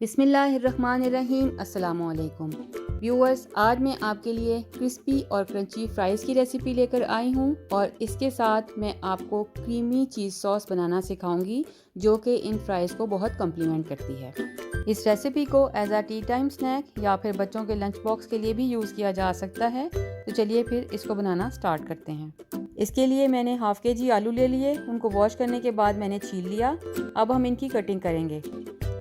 बिस्मिल्लाहिर्रहमानिर्रहीम। अस्सलामुअलैकुम व्यूअर्स, आज मैं आपके लिए क्रिस्पी और क्रंची फ्राइज़ की रेसिपी लेकर आई हूँ और इसके साथ मैं आपको क्रीमी चीज़ सॉस बनाना सिखाऊंगी जो कि इन फ्राइज़ को बहुत कम्प्लीमेंट करती है। इस रेसिपी को एज आ टी टाइम स्नैक या फिर बच्चों के लंच बॉक्स के लिए भी यूज़ किया जा सकता है। तो चलिए फिर इसको बनाना स्टार्ट करते हैं। इसके लिए मैंने हाफ़ kg आलू ले लिए, उनको वॉश करने के बाद मैंने छील लिया। अब हम इनकी कटिंग करेंगे।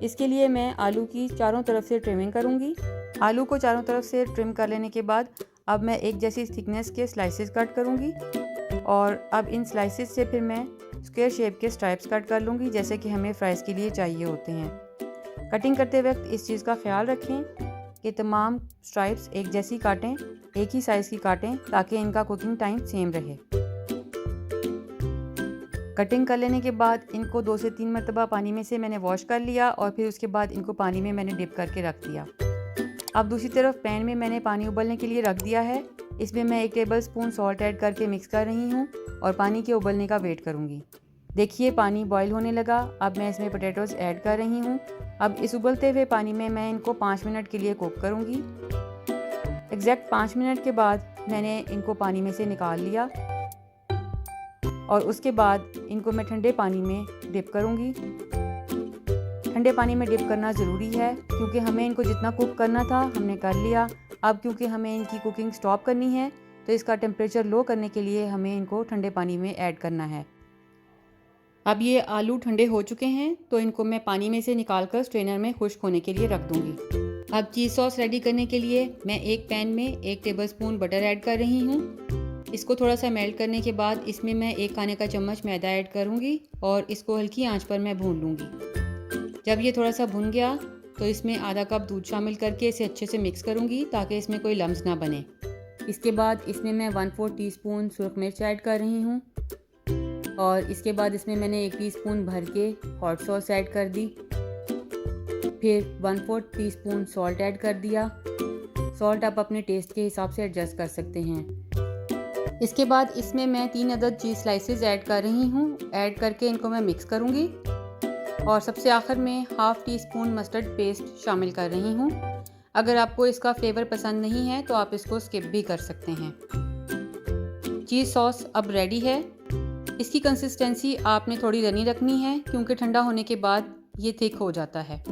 इसके लिए मैं आलू की चारों तरफ से ट्रिमिंग करूंगी। आलू को चारों तरफ से ट्रिम कर लेने के बाद अब मैं एक जैसी थिकनेस के स्लाइसेस कट करूंगी और अब इन स्लाइसेस से फिर मैं स्क्वायर शेप के स्ट्राइप्स कट कर लूँगी जैसे कि हमें फ्राइज़ के लिए चाहिए होते हैं। कटिंग करते वक्त इस चीज़ का ख्याल रखें कि तमाम स्ट्राइप्स एक जैसी काटें, एक ही साइज़ की काटें ताकि इनका कुकिंग टाइम सेम रहे। कटिंग कर लेने के बाद इनको 2 से 3 मरतबा पानी में से मैंने वॉश कर लिया और फिर उसके बाद इनको पानी में मैंने डिप करके रख दिया। अब दूसरी तरफ पैन में मैंने पानी उबलने के लिए रख दिया है। इसमें मैं 1 टेबल स्पून सॉल्ट ऐड करके मिक्स कर रही हूँ और पानी के उबलने का वेट करूँगी। देखिए पानी बॉईल होने लगा। अब मैं इसमें पोटैटोज़ ऐड कर रही हूँ। अब इस उबलते हुए पानी में मैं इनको 5 मिनट के लिए कुक करूँगी। एग्जैक्ट 5 मिनट के बाद मैंने इनको पानी में से निकाल लिया और उसके बाद इनको मैं ठंडे पानी में डिप करूँगी। ठंडे पानी में डिप करना ज़रूरी है क्योंकि हमें इनको जितना कुक करना था हमने कर लिया। अब क्योंकि हमें इनकी कुकिंग स्टॉप करनी है तो इसका टेम्परेचर लो करने के लिए हमें इनको ठंडे पानी में ऐड करना है। अब ये आलू ठंडे हो चुके हैं तो इनको मैं पानी में से निकाल कर स्ट्रेनर में खुश्क होने के लिए रख दूँगी। अब चीज़ सॉस रेडी करने के लिए मैं एक पैन में 1 टेबल स्पून बटर ऐड कर रही हूँ। इसको थोड़ा सा मेल्ट करने के बाद इसमें मैं 1 खाने का चम्मच मैदा ऐड करूँगी और इसको हल्की आंच पर मैं भून लूँगी। जब ये थोड़ा सा भुन गया तो इसमें आधा कप दूध शामिल करके इसे अच्छे से मिक्स करूँगी ताकि इसमें कोई लम्स ना बने। इसके बाद इसमें मैं 1/4 टीस्पून सुरख मिर्च ऐड कर रही हूँ और इसके बाद इसमें मैंने 1 टीस्पून भर के हॉट सॉस ऐड कर दी। फिर 1/4 टीस्पून सॉल्ट ऐड कर दिया। सॉल्ट आप अपने टेस्ट के हिसाब से एडजस्ट कर सकते हैं। इसके बाद इसमें मैं 3 अदद चीज़ स्लाइसेस ऐड कर रही हूँ। ऐड करके इनको मैं मिक्स करूँगी और सबसे आखिर में हाफ़ टीस्पून मस्टर्ड पेस्ट शामिल कर रही हूँ। अगर आपको इसका फ्लेवर पसंद नहीं है तो आप इसको स्किप भी कर सकते हैं। चीज़ सॉस अब रेडी है। इसकी कंसिस्टेंसी आपने थोड़ी रनी रखनी है क्योंकि ठंडा होने के बाद ये थिक हो जाता है।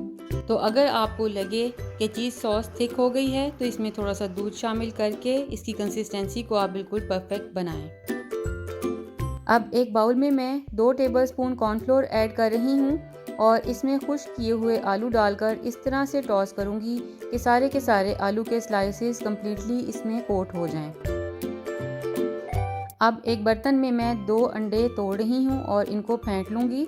तो अगर आपको लगे कि चीज़ सॉस थिक हो गई है तो इसमें थोड़ा सा दूध शामिल करके इसकी कंसिस्टेंसी को आप बिल्कुल परफेक्ट बनाएं। अब एक बाउल में मैं 2 टेबलस्पून कॉर्नफ्लोर ऐड कर रही हूँ और इसमें खुश्क किए हुए आलू डालकर इस तरह से टॉस करूँगी कि सारे के सारे आलू के स्लाइसेस कम्प्लीटली इसमें कोट हो जाएं। अब एक बर्तन में मैं 2 अंडे तोड़ रही हूँ और इनको फेंट लूँगी।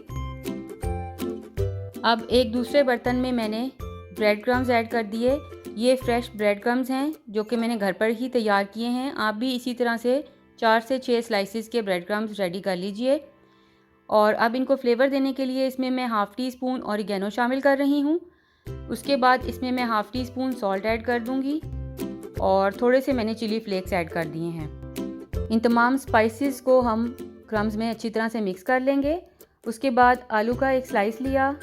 अब एक दूसरे बर्तन में मैंने ब्रेड क्रम्स ऐड कर दिए। ये फ्रेश ब्रेड क्रम्स हैं जो कि मैंने घर पर ही तैयार किए हैं। आप भी इसी तरह से 4 से 6 स्लाइसेस के ब्रेड क्रम्स रेडी कर लीजिए। और अब इनको फ्लेवर देने के लिए इसमें मैं हाफ़ टीस्पून ऑरिगेनो शामिल कर रही हूँ। उसके बाद इसमें मैं हाफ़ टीस्पून सॉल्ट ऐड कर दूँगी और थोड़े से मैंने चिली फ्लेक्स ऐड कर दिए हैं। इन तमाम स्पाइसेस को हम क्रम्स में अच्छी तरह से मिक्स कर लेंगे। उसके बाद आलू का एक स्लाइस लिया,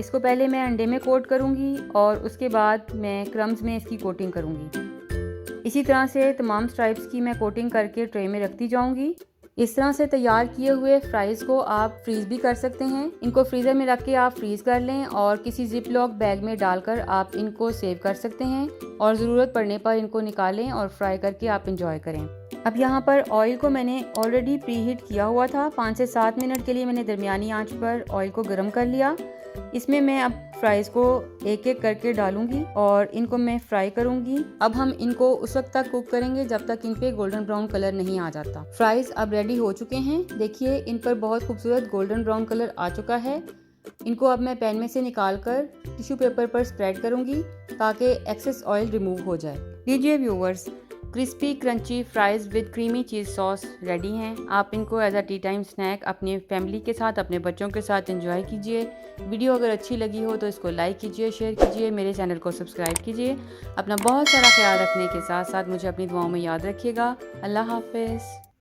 इसको पहले मैं अंडे में कोट करूँगी और उसके बाद मैं क्रम्स में इसकी कोटिंग करूँगी। इसी तरह से तमाम स्ट्राइप्स की मैं कोटिंग करके ट्रे में रखती जाऊँगी। इस तरह से तैयार किए हुए फ्राइज़ को आप फ्रीज़ भी कर सकते हैं। इनको फ्रीज़र में रख के आप फ्रीज़ कर लें और किसी जिप लॉक बैग में डालकर आप इनको सेव कर सकते हैं और ज़रूरत पड़ने पर इनको निकालें और फ्राई करके आप इंजॉय करें। अब यहाँ पर ऑयल को मैंने ऑलरेडी प्री हीट किया हुआ था। 5 से 7 मिनट के लिए मैंने दरमियानी आंच पर ऑयल को गर्म कर लिया। इसमें मैं अब फ्राइज़ को एक एक करके डालूंगी और इनको मैं फ्राई करूंगी। अब हम इनको उस वक्त तक कुक करेंगे जब तक इन पे गोल्डन ब्राउन कलर नहीं आ जाता। फ्राइज़ अब रेडी हो चुके हैं। देखिए इन पर बहुत खूबसूरत गोल्डन ब्राउन कलर आ चुका है। इनको अब मैं पैन में से निकाल कर टिश्यू पेपर पर स्प्रेड करूंगी ताकि एक्सेस ऑयल रिमूव हो जाए। लीजिए viewers, crispy crunchy fries with creamy cheese sauce ready हैं। आप इनको as a tea time snack अपनी फैमिली के साथ, अपने बच्चों के साथ एंजॉय कीजिए। वीडियो अगर अच्छी लगी हो तो इसको लाइक कीजिए, शेयर कीजिए, मेरे चैनल को सब्सक्राइब कीजिए। अपना बहुत सारा ख्याल रखने के साथ साथ मुझे अपनी दुआओं में याद रखिएगा। अल्लाह हाफ़िज़।